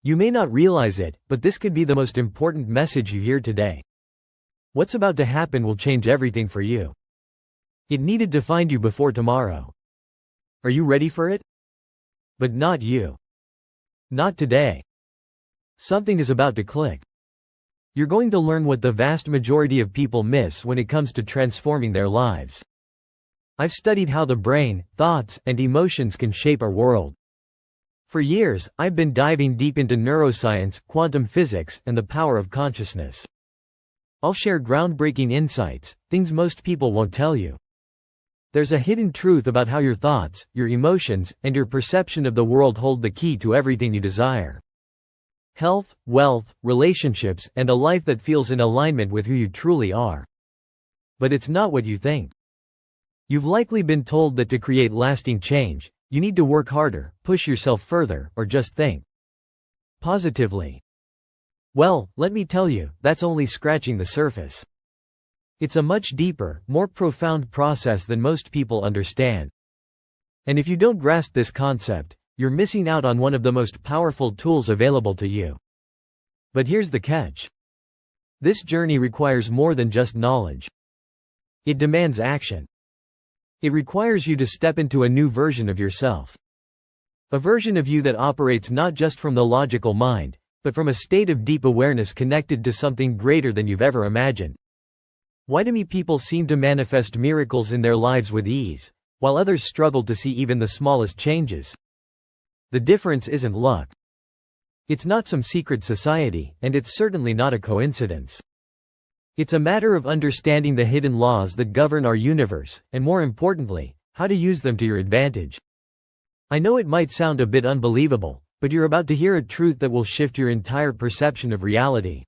You may not realize it, but this could be the most important message you hear today. What's about to happen will change everything for you. It needed to find you before tomorrow. Are you ready for it? But not you. Not today. Something is about to click. You're going to learn what the vast majority of people miss when it comes to transforming their lives. I've studied how the brain, thoughts, and emotions can shape our world. For years, I've been diving deep into neuroscience, quantum physics, and the power of consciousness. I'll share groundbreaking insights, things most people won't tell you. There's a hidden truth about how your thoughts, your emotions, and your perception of the world hold the key to everything you desire. Health, wealth, relationships, and a life that feels in alignment with who you truly are. But it's not what you think. You've likely been told that to create lasting change, you need to work harder, push yourself further, or just think positively. Well, let me tell you, that's only scratching the surface. It's a much deeper, more profound process than most people understand. And if you don't grasp this concept, you're missing out on one of the most powerful tools available to you. But here's the catch. This journey requires more than just knowledge. It demands action. It requires you to step into a new version of yourself. A version of you that operates not just from the logical mind, but from a state of deep awareness connected to something greater than you've ever imagined. Why do people seem to manifest miracles in their lives with ease, while others struggle to see even the smallest changes? The difference isn't luck. It's not some secret society, and it's certainly not a coincidence. It's a matter of understanding the hidden laws that govern our universe, and more importantly, how to use them to your advantage. I know it might sound a bit unbelievable, but you're about to hear a truth that will shift your entire perception of reality.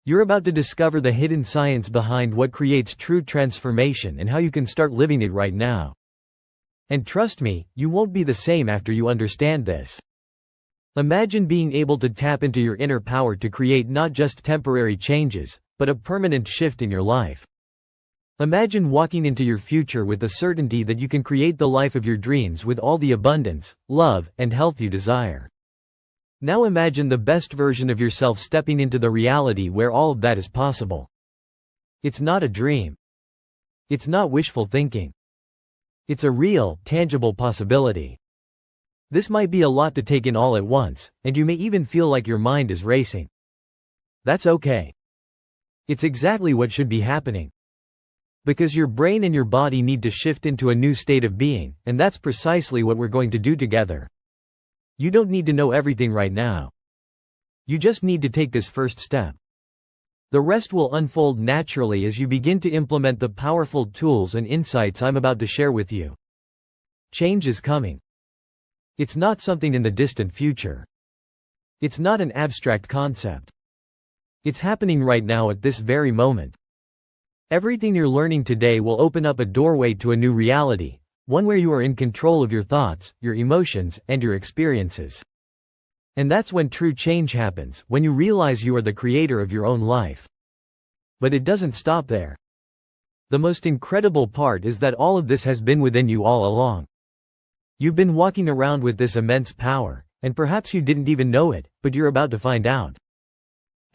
You're about to discover the hidden science behind what creates true transformation and how you can start living it right now. And trust me, you won't be the same after you understand this. Imagine being able to tap into your inner power to create not just temporary changes, but a permanent shift in your life. Imagine walking into your future with the certainty that you can create the life of your dreams with all the abundance, love, and health you desire. Now imagine the best version of yourself stepping into the reality where all of that is possible. It's not a dream. It's not wishful thinking. It's a real, tangible possibility. This might be a lot to take in all at once, and you may even feel like your mind is racing. That's okay. It's exactly what should be happening. Because your brain and your body need to shift into a new state of being, and that's precisely what we're going to do together. You don't need to know everything right now. You just need to take this first step. The rest will unfold naturally as you begin to implement the powerful tools and insights I'm about to share with you. Change is coming. It's not something in the distant future. It's not an abstract concept. It's happening right now at this very moment. Everything you're learning today will open up a doorway to a new reality, one where you are in control of your thoughts, your emotions, and your experiences. And that's when true change happens, when you realize you are the creator of your own life. But it doesn't stop there. The most incredible part is that all of this has been within you all along. You've been walking around with this immense power, and perhaps you didn't even know it, but you're about to find out.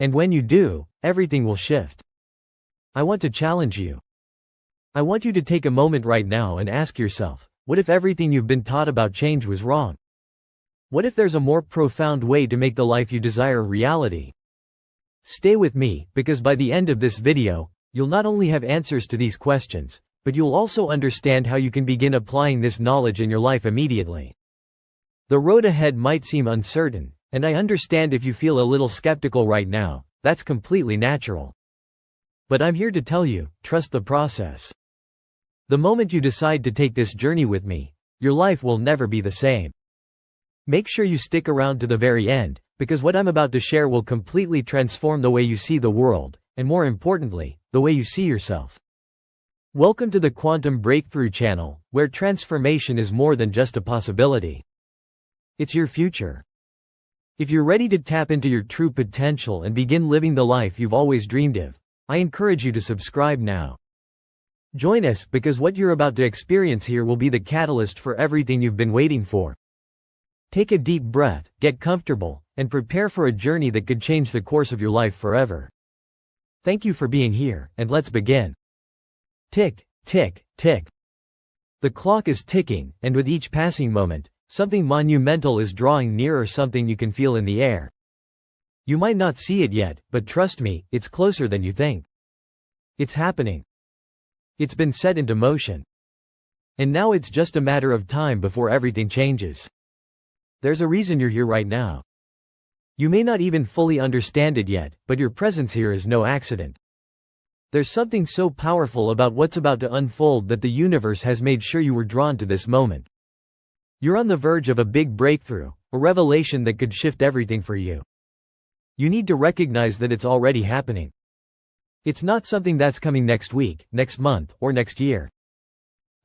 And when you do, everything will shift. I want to challenge you. I want you to take a moment right now and ask yourself, what if everything you've been taught about change was wrong? What if there's a more profound way to make the life you desire a reality? Stay with me, because by the end of this video, you'll not only have answers to these questions, but you'll also understand how you can begin applying this knowledge in your life immediately. The road ahead might seem uncertain, and I understand if you feel a little skeptical right now. That's completely natural. But I'm here to tell you, trust the process. The moment you decide to take this journey with me, your life will never be the same. Make sure you stick around to the very end, because what I'm about to share will completely transform the way you see the world, and more importantly, the way you see yourself. Welcome to the Quantum Breakthrough channel, where transformation is more than just a possibility. It's your future. If you're ready to tap into your true potential and begin living the life you've always dreamed of, I encourage you to subscribe now. Join us, because what you're about to experience here will be the catalyst for everything you've been waiting for. Take a deep breath, get comfortable, and prepare for a journey that could change the course of your life forever. Thank you for being here, and let's begin. Tick, tick, tick. The clock is ticking, and with each passing moment, something monumental is drawing nearer, something you can feel in the air. You might not see it yet, but trust me, it's closer than you think. It's happening. It's been set into motion. And now it's just a matter of time before everything changes. There's a reason you're here right now. You may not even fully understand it yet, but your presence here is no accident. There's something so powerful about what's about to unfold that the universe has made sure you were drawn to this moment. You're on the verge of a big breakthrough, a revelation that could shift everything for you. You need to recognize that it's already happening. It's not something that's coming next week, next month, or next year.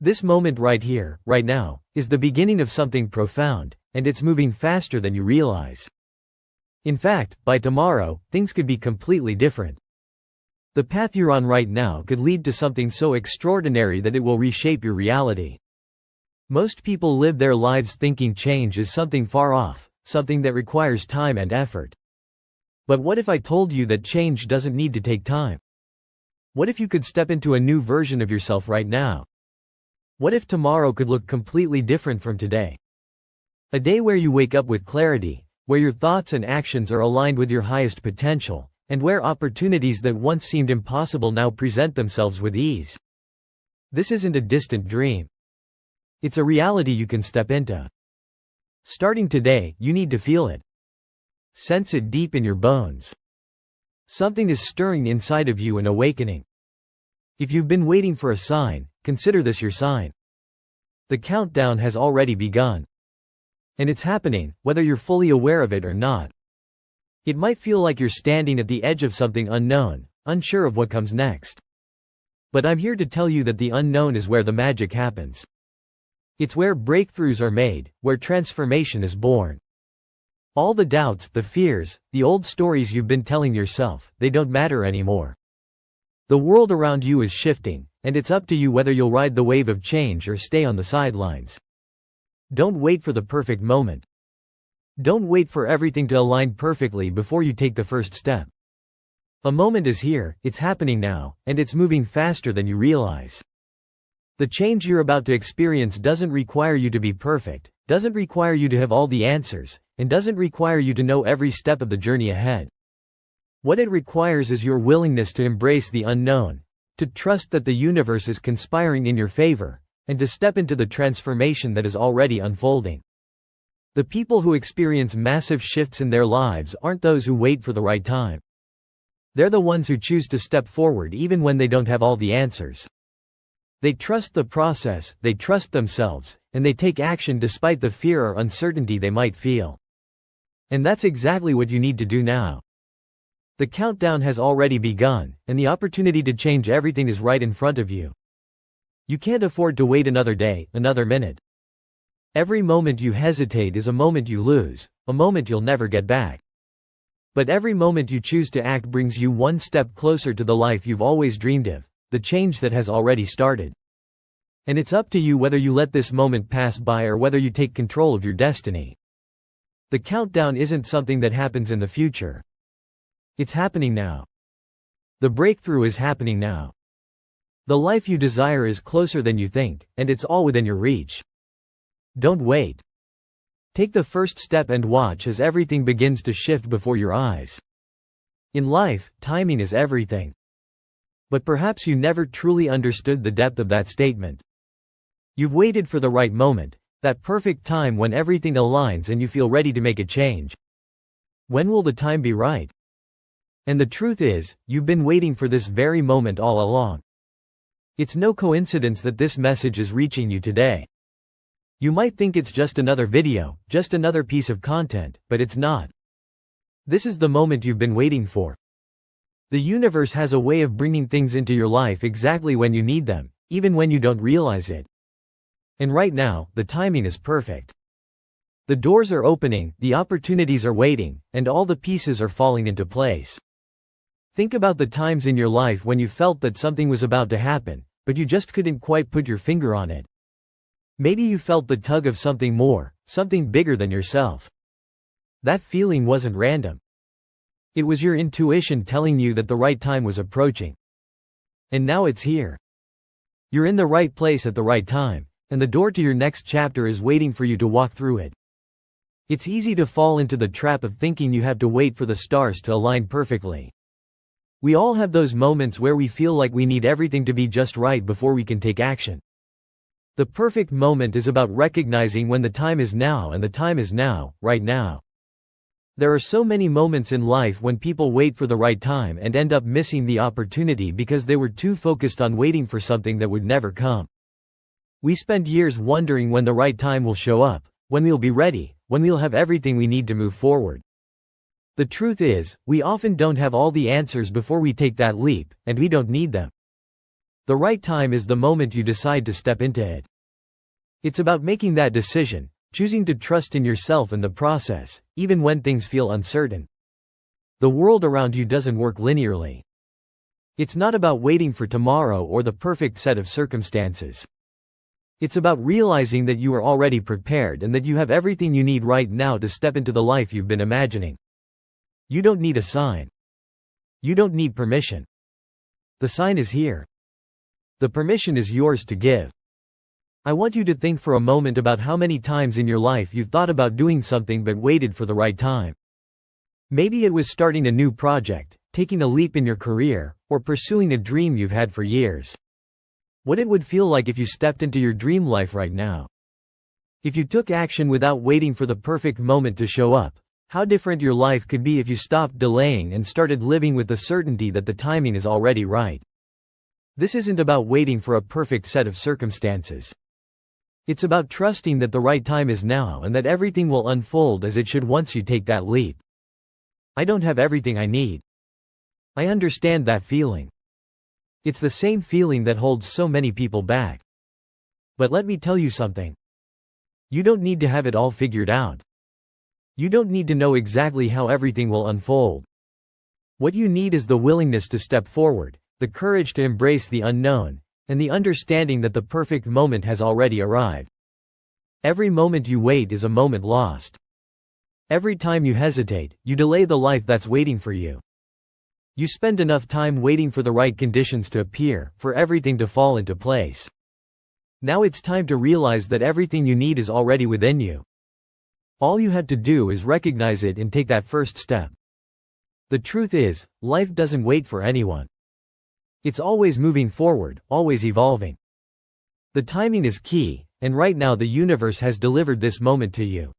This moment right here, right now, is the beginning of something profound, and it's moving faster than you realize. In fact, by tomorrow, things could be completely different. The path you're on right now could lead to something so extraordinary that it will reshape your reality. Most people live their lives thinking change is something far off, something that requires time and effort. But what if I told you that change doesn't need to take time? What if you could step into a new version of yourself right now? What if tomorrow could look completely different from today? A day where you wake up with clarity, where your thoughts and actions are aligned with your highest potential, and where opportunities that once seemed impossible now present themselves with ease. This isn't a distant dream. It's a reality you can step into. Starting today, you need to feel it. Sense it deep in your bones. Something is stirring inside of you and awakening. If you've been waiting for a sign, consider this your sign. The countdown has already begun. And it's happening, whether you're fully aware of it or not. It might feel like you're standing at the edge of something unknown, unsure of what comes next. But I'm here to tell you that the unknown is where the magic happens. It's where breakthroughs are made, where transformation is born. All the doubts, the fears, the old stories you've been telling yourself, they don't matter anymore. The world around you is shifting, and it's up to you whether you'll ride the wave of change or stay on the sidelines. Don't wait for the perfect moment. Don't wait for everything to align perfectly before you take the first step. A moment is here, it's happening now, and it's moving faster than you realize. The change you're about to experience doesn't require you to be perfect, doesn't require you to have all the answers, and doesn't require you to know every step of the journey ahead. What it requires is your willingness to embrace the unknown, to trust that the universe is conspiring in your favor, and to step into the transformation that is already unfolding. The people who experience massive shifts in their lives aren't those who wait for the right time. They're the ones who choose to step forward even when they don't have all the answers. They trust the process, they trust themselves, and they take action despite the fear or uncertainty they might feel. And that's exactly what you need to do now. The countdown has already begun, and the opportunity to change everything is right in front of you. You can't afford to wait another day, another minute. Every moment you hesitate is a moment you lose, a moment you'll never get back. But every moment you choose to act brings you one step closer to the life you've always dreamed of, the change that has already started. And it's up to you whether you let this moment pass by or whether you take control of your destiny. The countdown isn't something that happens in the future. It's happening now. The breakthrough is happening now. The life you desire is closer than you think, and it's all within your reach. Don't wait. Take the first step and watch as everything begins to shift before your eyes. In life, timing is everything. But perhaps you never truly understood the depth of that statement. You've waited for the right moment, that perfect time when everything aligns and you feel ready to make a change. When will the time be right? And the truth is, you've been waiting for this very moment all along. It's no coincidence that this message is reaching you today. You might think it's just another video, just another piece of content, but it's not. This is the moment you've been waiting for. The universe has a way of bringing things into your life exactly when you need them, even when you don't realize it. And right now, the timing is perfect. The doors are opening, the opportunities are waiting, and all the pieces are falling into place. Think about the times in your life when you felt that something was about to happen, but you just couldn't quite put your finger on it. Maybe you felt the tug of something more, something bigger than yourself. That feeling wasn't random. It was your intuition telling you that the right time was approaching. And now it's here. You're in the right place at the right time, and the door to your next chapter is waiting for you to walk through it. It's easy to fall into the trap of thinking you have to wait for the stars to align perfectly. We all have those moments where we feel like we need everything to be just right before we can take action. The perfect moment is about recognizing when the time is now, and the time is now, right now. There are so many moments in life when people wait for the right time and end up missing the opportunity because they were too focused on waiting for something that would never come. We spend years wondering when the right time will show up, when we'll be ready, when we'll have everything we need to move forward. The truth is, we often don't have all the answers before we take that leap, and we don't need them. The right time is the moment you decide to step into it. It's about making that decision, choosing to trust in yourself and the process, even when things feel uncertain. The world around you doesn't work linearly. It's not about waiting for tomorrow or the perfect set of circumstances. It's about realizing that you are already prepared and that you have everything you need right now to step into the life you've been imagining. You don't need a sign. You don't need permission. The sign is here. The permission is yours to give. I want you to think for a moment about how many times in your life you've thought about doing something but waited for the right time. Maybe it was starting a new project, taking a leap in your career, or pursuing a dream you've had for years. What it would feel like if you stepped into your dream life right now. If you took action without waiting for the perfect moment to show up, how different your life could be if you stopped delaying and started living with the certainty that the timing is already right. This isn't about waiting for a perfect set of circumstances. It's about trusting that the right time is now and that everything will unfold as it should once you take that leap. I don't have everything I need. I understand that feeling. It's the same feeling that holds so many people back. But let me tell you something. You don't need to have it all figured out. You don't need to know exactly how everything will unfold. What you need is the willingness to step forward, the courage to embrace the unknown, and the understanding that the perfect moment has already arrived. Every moment you wait is a moment lost. Every time you hesitate, you delay the life that's waiting for you. You spend enough time waiting for the right conditions to appear, for everything to fall into place. Now it's time to realize that everything you need is already within you. All you have to do is recognize it and take that first step. The truth is, life doesn't wait for anyone. It's always moving forward, always evolving. The timing is key, and right now the universe has delivered this moment to you.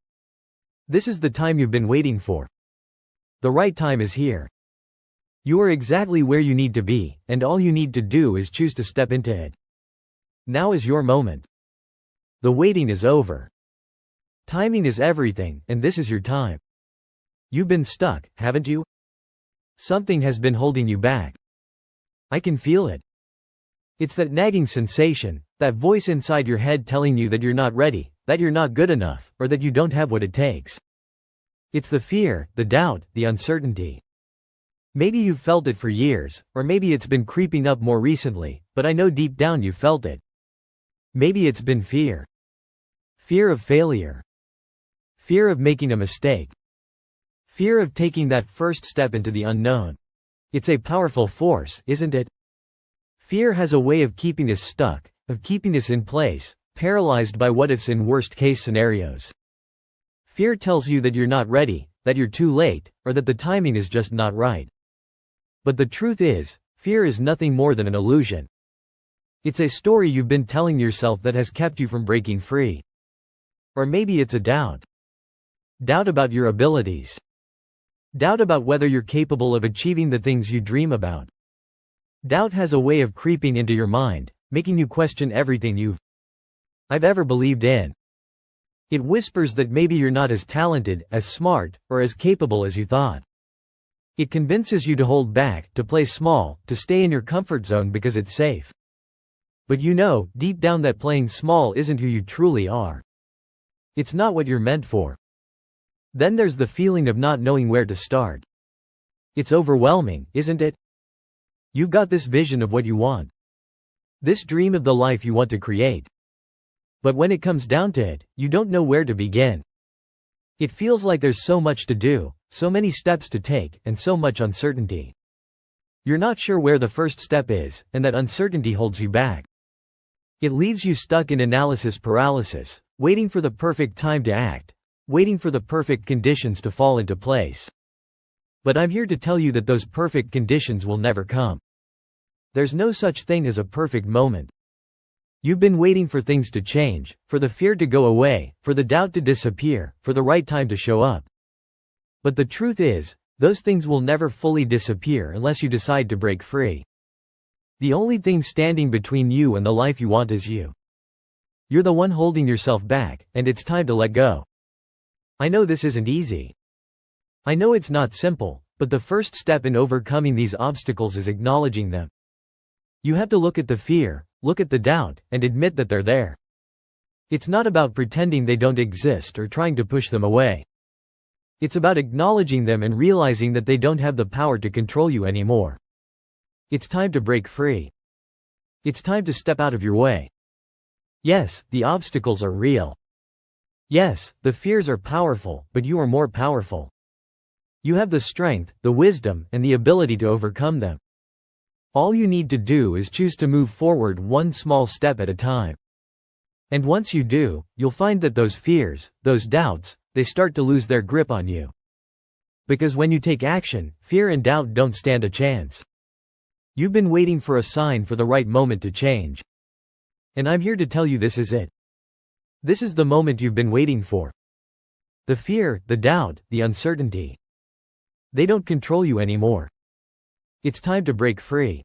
This is the time you've been waiting for. The right time is here. You are exactly where you need to be, and all you need to do is choose to step into it. Now is your moment. The waiting is over. Timing is everything, and this is your time. You've been stuck, haven't you? Something has been holding you back. I can feel it. It's that nagging sensation, that voice inside your head telling you that you're not ready, that you're not good enough, or that you don't have what it takes. It's the fear, the doubt, the uncertainty. Maybe you've felt it for years, or maybe it's been creeping up more recently, but I know deep down you felt it. Maybe it's been fear. Fear of failure. Fear of making a mistake. Fear of taking that first step into the unknown. It's a powerful force, isn't it? Fear has a way of keeping us stuck, of keeping us in place, paralyzed by what-ifs in worst-case scenarios. Fear tells you that you're not ready, that you're too late, or that the timing is just not right. But the truth is, fear is nothing more than an illusion. It's a story you've been telling yourself that has kept you from breaking free. Or maybe it's a doubt. Doubt about your abilities. Doubt about whether you're capable of achieving the things you dream about. Doubt has a way of creeping into your mind, making you question everything I've ever believed in. It whispers that maybe you're not as talented, as smart, or as capable as you thought. It convinces you to hold back, to play small, to stay in your comfort zone because it's safe. But you know, deep down that playing small isn't who you truly are. It's not what you're meant for. Then there's the feeling of not knowing where to start. It's overwhelming, isn't it? You've got this vision of what you want. This dream of the life you want to create. But when it comes down to it, you don't know where to begin. It feels like there's so much to do, so many steps to take, and so much uncertainty. You're not sure where the first step is, and that uncertainty holds you back. It leaves you stuck in analysis paralysis, waiting for the perfect time to act, waiting for the perfect conditions to fall into place. But I'm here to tell you that those perfect conditions will never come. There's no such thing as a perfect moment. You've been waiting for things to change, for the fear to go away, for the doubt to disappear, for the right time to show up. But the truth is, those things will never fully disappear unless you decide to break free. The only thing standing between you and the life you want is you. You're the one holding yourself back, and it's time to let go. I know this isn't easy. I know it's not simple, but the first step in overcoming these obstacles is acknowledging them. You have to look at the fear, look at the doubt, and admit that they're there. It's not about pretending they don't exist or trying to push them away. It's about acknowledging them and realizing that they don't have the power to control you anymore. It's time to break free. It's time to step out of your way. Yes, the obstacles are real. Yes, the fears are powerful, but you are more powerful. You have the strength, the wisdom, and the ability to overcome them. All you need to do is choose to move forward one small step at a time. And once you do, you'll find that those fears, those doubts, they start to lose their grip on you. Because when you take action, fear and doubt don't stand a chance. You've been waiting for a sign for the right moment to change. And I'm here to tell you this is it. This is the moment you've been waiting for. The fear, the doubt, the uncertainty. They don't control you anymore. It's time to break free.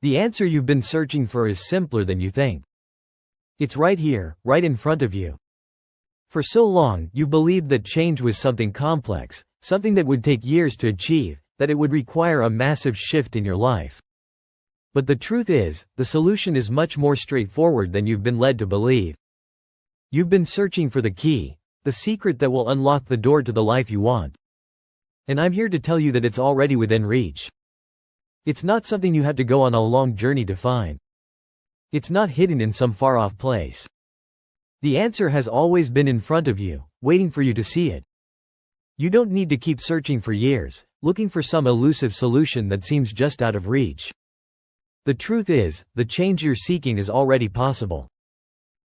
The answer you've been searching for is simpler than you think. It's right here, right in front of you. For so long, you believed that change was something complex, something that would take years to achieve, that it would require a massive shift in your life. But the truth is, the solution is much more straightforward than you've been led to believe. You've been searching for the key, the secret that will unlock the door to the life you want. And I'm here to tell you that it's already within reach. It's not something you have to go on a long journey to find. It's not hidden in some far-off place. The answer has always been in front of you, waiting for you to see it. You don't need to keep searching for years, looking for some elusive solution that seems just out of reach. The truth is, the change you're seeking is already possible.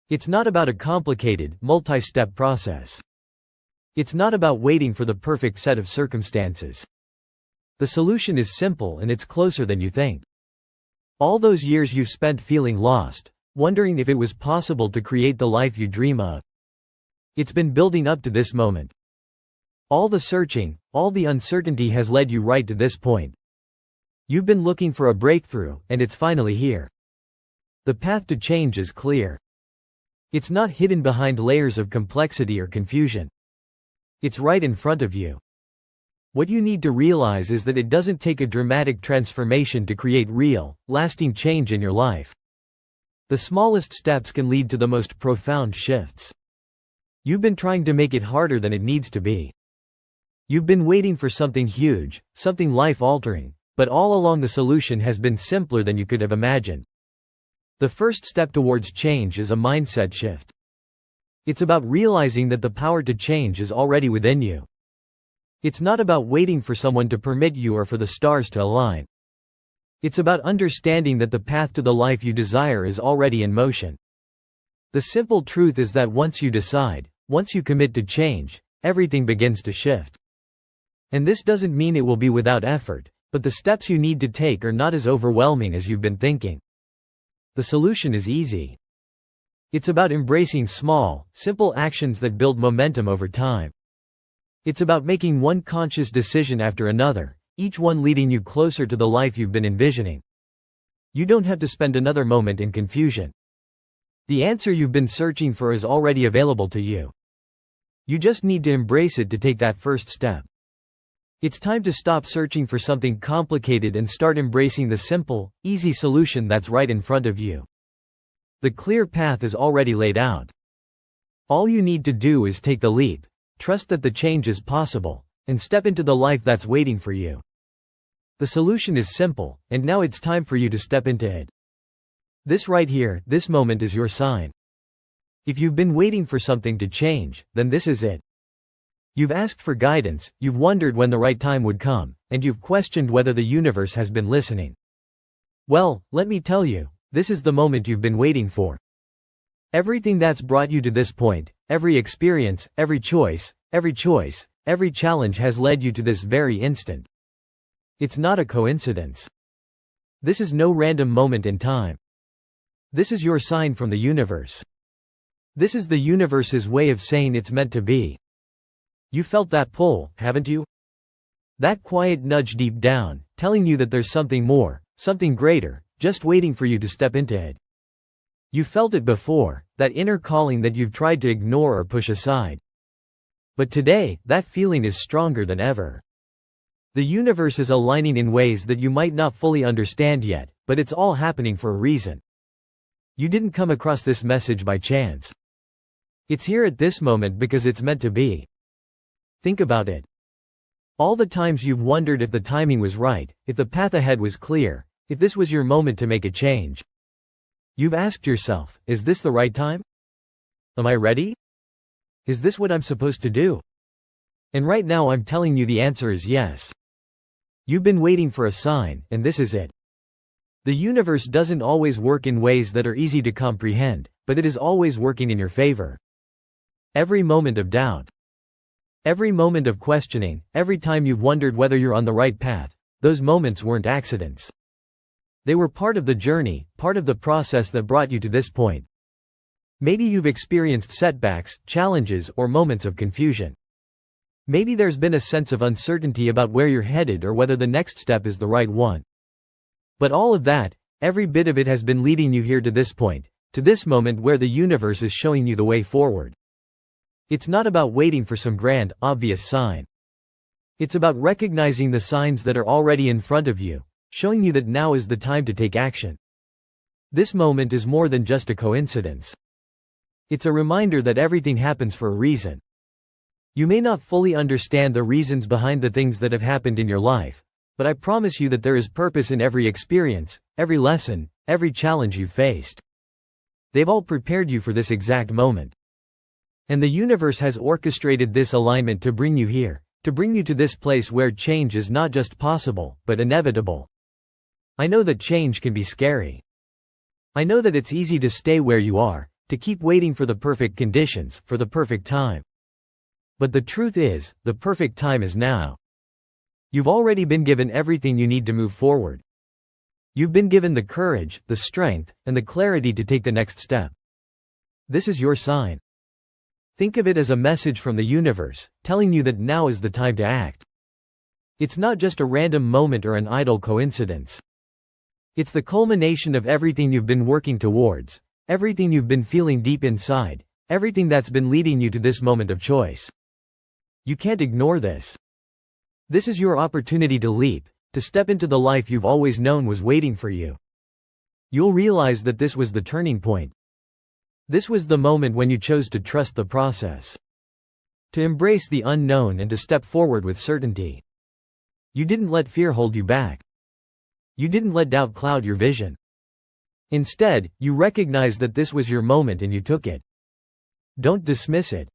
It's not about a complicated, multi-step process. It's not about waiting for the perfect set of circumstances. The solution is simple and it's closer than you think. All those years you've spent feeling lost, wondering if it was possible to create the life you dream of. It's been building up to this moment. All the searching, all the uncertainty has led you right to this point. You've been looking for a breakthrough, and it's finally here. The path to change is clear. It's not hidden behind layers of complexity or confusion. It's right in front of you. What you need to realize is that it doesn't take a dramatic transformation to create real, lasting change in your life. The smallest steps can lead to the most profound shifts. You've been trying to make it harder than it needs to be. You've been waiting for something huge, something life-altering, but all along the solution has been simpler than you could have imagined. The first step towards change is a mindset shift. It's about realizing that the power to change is already within you. It's not about waiting for someone to permit you or for the stars to align. It's about understanding that the path to the life you desire is already in motion. The simple truth is that once you decide, once you commit to change, everything begins to shift. And this doesn't mean it will be without effort, but the steps you need to take are not as overwhelming as you've been thinking. The solution is easy. It's about embracing small, simple actions that build momentum over time. It's about making one conscious decision after another, each one leading you closer to the life you've been envisioning. You don't have to spend another moment in confusion. The answer you've been searching for is already available to you. You just need to embrace it to take that first step. It's time to stop searching for something complicated and start embracing the simple, easy solution that's right in front of you. The clear path is already laid out. All you need to do is take the leap, trust that the change is possible, and step into the life that's waiting for you. The solution is simple, and now it's time for you to step into it. This right here, this moment is your sign. If you've been waiting for something to change, then this is it. You've asked for guidance, you've wondered when the right time would come, and you've questioned whether the universe has been listening. Well, let me tell you, this is the moment you've been waiting for. Everything that's brought you to this point, every experience, every choice, every challenge has led you to this very instant. It's not a coincidence. This is no random moment in time. This is your sign from the universe. This is the universe's way of saying it's meant to be. You felt that pull, haven't you? That quiet nudge deep down, telling you that there's something more, something greater, just waiting for you to step into it. You felt it before, that inner calling that you've tried to ignore or push aside. But today, that feeling is stronger than ever. The universe is aligning in ways that you might not fully understand yet, but it's all happening for a reason. You didn't come across this message by chance. It's here at this moment because it's meant to be. Think about it. All the times you've wondered if the timing was right, if the path ahead was clear, if this was your moment to make a change. You've asked yourself, is this the right time? Am I ready? Is this what I'm supposed to do? And right now I'm telling you the answer is yes. You've been waiting for a sign, and this is it. The universe doesn't always work in ways that are easy to comprehend, but it is always working in your favor. Every moment of doubt, every moment of questioning, every time you've wondered whether you're on the right path, those moments weren't accidents. They were part of the journey, part of the process that brought you to this point. Maybe you've experienced setbacks, challenges, or moments of confusion. Maybe there's been a sense of uncertainty about where you're headed or whether the next step is the right one. But all of that, every bit of it has been leading you here to this point, to this moment where the universe is showing you the way forward. It's not about waiting for some grand, obvious sign. It's about recognizing the signs that are already in front of you, showing you that now is the time to take action. This moment is more than just a coincidence. It's a reminder that everything happens for a reason. You may not fully understand the reasons behind the things that have happened in your life, but I promise you that there is purpose in every experience, every lesson, every challenge you've faced. They've all prepared you for this exact moment. And the universe has orchestrated this alignment to bring you here, to bring you to this place where change is not just possible, but inevitable. I know that change can be scary. I know that it's easy to stay where you are, to keep waiting for the perfect conditions, for the perfect time. But the truth is, the perfect time is now. You've already been given everything you need to move forward. You've been given the courage, the strength, and the clarity to take the next step. This is your sign. Think of it as a message from the universe, telling you that now is the time to act. It's not just a random moment or an idle coincidence. It's the culmination of everything you've been working towards, everything you've been feeling deep inside, everything that's been leading you to this moment of choice. You can't ignore this. This is your opportunity to leap, to step into the life you've always known was waiting for you. You'll realize that this was the turning point. This was the moment when you chose to trust the process, to embrace the unknown and to step forward with certainty. You didn't let fear hold you back. You didn't let doubt cloud your vision. Instead, you recognized that this was your moment and you took it. Don't dismiss it.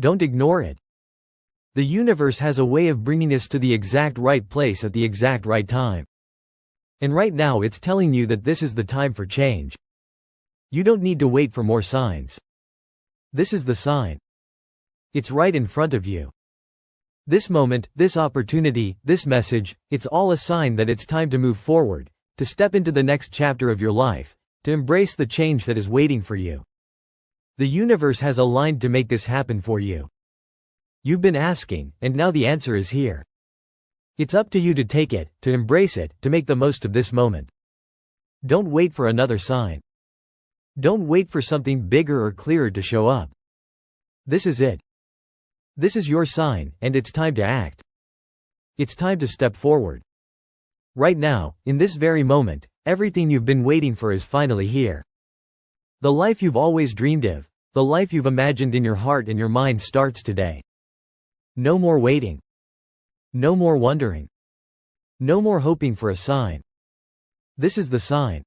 Don't ignore it. The universe has a way of bringing us to the exact right place at the exact right time. And right now it's telling you that this is the time for change. You don't need to wait for more signs. This is the sign. It's right in front of you. This moment, this opportunity, this message, it's all a sign that it's time to move forward, to step into the next chapter of your life, to embrace the change that is waiting for you. The universe has aligned to make this happen for you. You've been asking, and now the answer is here. It's up to you to take it, to embrace it, to make the most of this moment. Don't wait for another sign. Don't wait for something bigger or clearer to show up. This is it. This is your sign, and it's time to act. It's time to step forward. Right now, in this very moment, everything you've been waiting for is finally here. The life you've always dreamed of, the life you've imagined in your heart and your mind starts today. No more waiting. No more wondering. No more hoping for a sign. This is the sign.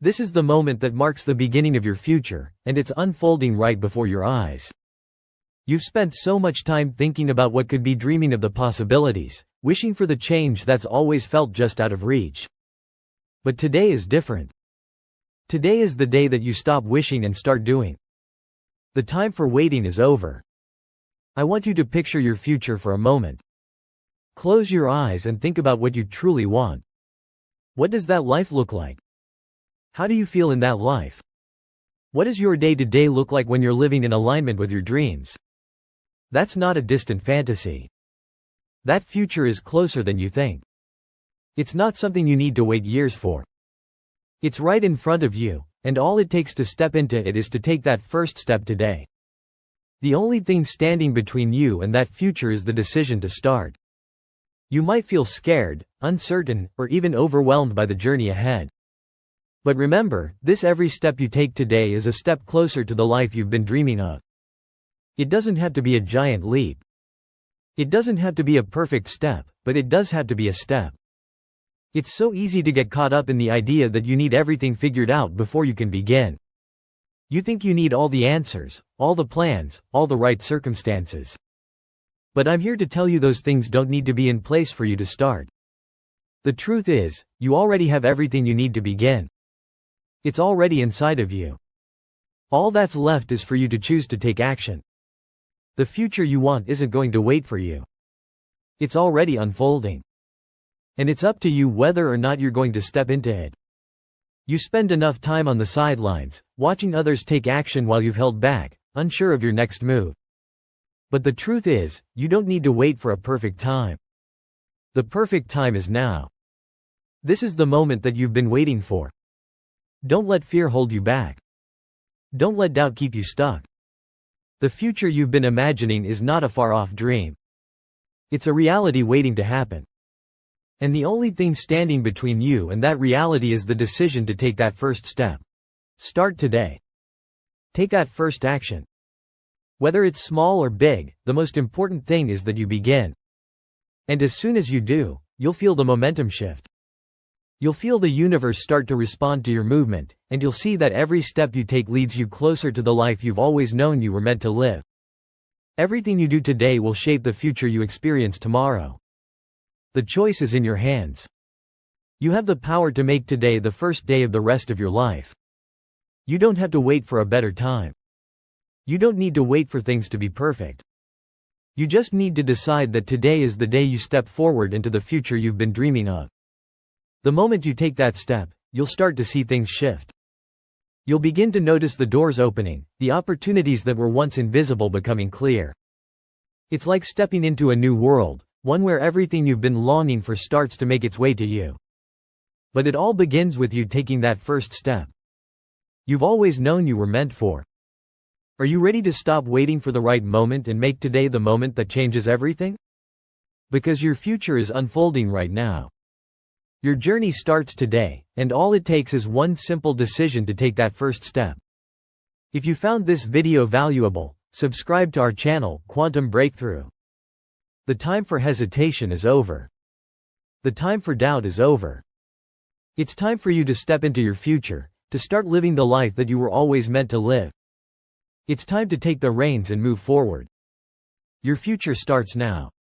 This is the moment that marks the beginning of your future, and it's unfolding right before your eyes. You've spent so much time thinking about what could be, dreaming of the possibilities, wishing for the change that's always felt just out of reach. But today is different. Today is the day that you stop wishing and start doing. The time for waiting is over. I want you to picture your future for a moment. Close your eyes and think about what you truly want. What does that life look like? How do you feel in that life? What does your day-to-day look like when you're living in alignment with your dreams? That's not a distant fantasy. That future is closer than you think. It's not something you need to wait years for. It's right in front of you, and all it takes to step into it is to take that first step today. The only thing standing between you and that future is the decision to start. You might feel scared, uncertain, or even overwhelmed by the journey ahead. But remember, every step you take today is a step closer to the life you've been dreaming of. It doesn't have to be a giant leap. It doesn't have to be a perfect step, but it does have to be a step. It's so easy to get caught up in the idea that you need everything figured out before you can begin. You think you need all the answers, all the plans, all the right circumstances. But I'm here to tell you those things don't need to be in place for you to start. The truth is, you already have everything you need to begin. It's already inside of you. All that's left is for you to choose to take action. The future you want isn't going to wait for you. It's already unfolding. And it's up to you whether or not you're going to step into it. You spend enough time on the sidelines, watching others take action while you've held back, unsure of your next move. But the truth is, you don't need to wait for a perfect time. The perfect time is now. This is the moment that you've been waiting for. Don't let fear hold you back. Don't let doubt keep you stuck. The future you've been imagining is not a far-off dream. It's a reality waiting to happen. And the only thing standing between you and that reality is the decision to take that first step. Start today. Take that first action. Whether it's small or big, the most important thing is that you begin. And as soon as you do, you'll feel the momentum shift. You'll feel the universe start to respond to your movement, and you'll see that every step you take leads you closer to the life you've always known you were meant to live. Everything you do today will shape the future you experience tomorrow. The choice is in your hands. You have the power to make today the first day of the rest of your life. You don't have to wait for a better time. You don't need to wait for things to be perfect. You just need to decide that today is the day you step forward into the future you've been dreaming of. The moment you take that step, you'll start to see things shift. You'll begin to notice the doors opening, the opportunities that were once invisible becoming clear. It's like stepping into a new world, one where everything you've been longing for starts to make its way to you. But it all begins with you taking that first step. You've always known you were meant for. Are you ready to stop waiting for the right moment and make today the moment that changes everything? Because your future is unfolding right now. Your journey starts today, and all it takes is one simple decision to take that first step. If you found this video valuable, subscribe to our channel, Quantum Breakthrough. The time for hesitation is over. The time for doubt is over. It's time for you to step into your future, to start living the life that you were always meant to live. It's time to take the reins and move forward. Your future starts now.